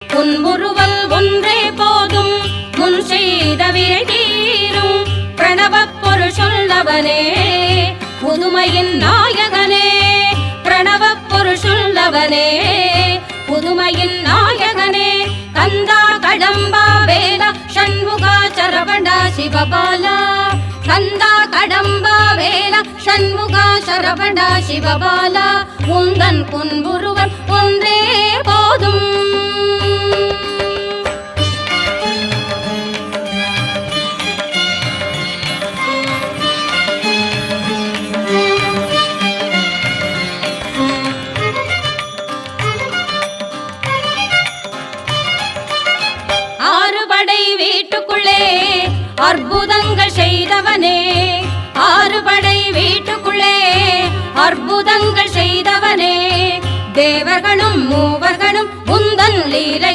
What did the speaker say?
புன்முறுவல் ஒன்றே போதும் முன் செய்த விரை தீரும் பிரணவப் பொருள் சொல்லவனே புதுமையின் நாயகனே பிரணவப் பொருள் சொல்லவனே புதுமையின் நாயகனே கந்தா கடம்பா வேலா ஷண்முகா சரவணா சிவபாலா கந்தா கடம்பா வேலா ஷண்முகா சரவணா சிவபாலா உந்தன் புன்முறுவல் ஒன்றே போதும். ஆறுபடை வீட்டுக்குள்ளே அற்புதங்கள் செய்தவனே ஆறுபடை வீட்டுக்குள்ளே அற்புதங்கள் செய்தவனே தேவர்களும் மூவர்களும் உந்தன் லீலை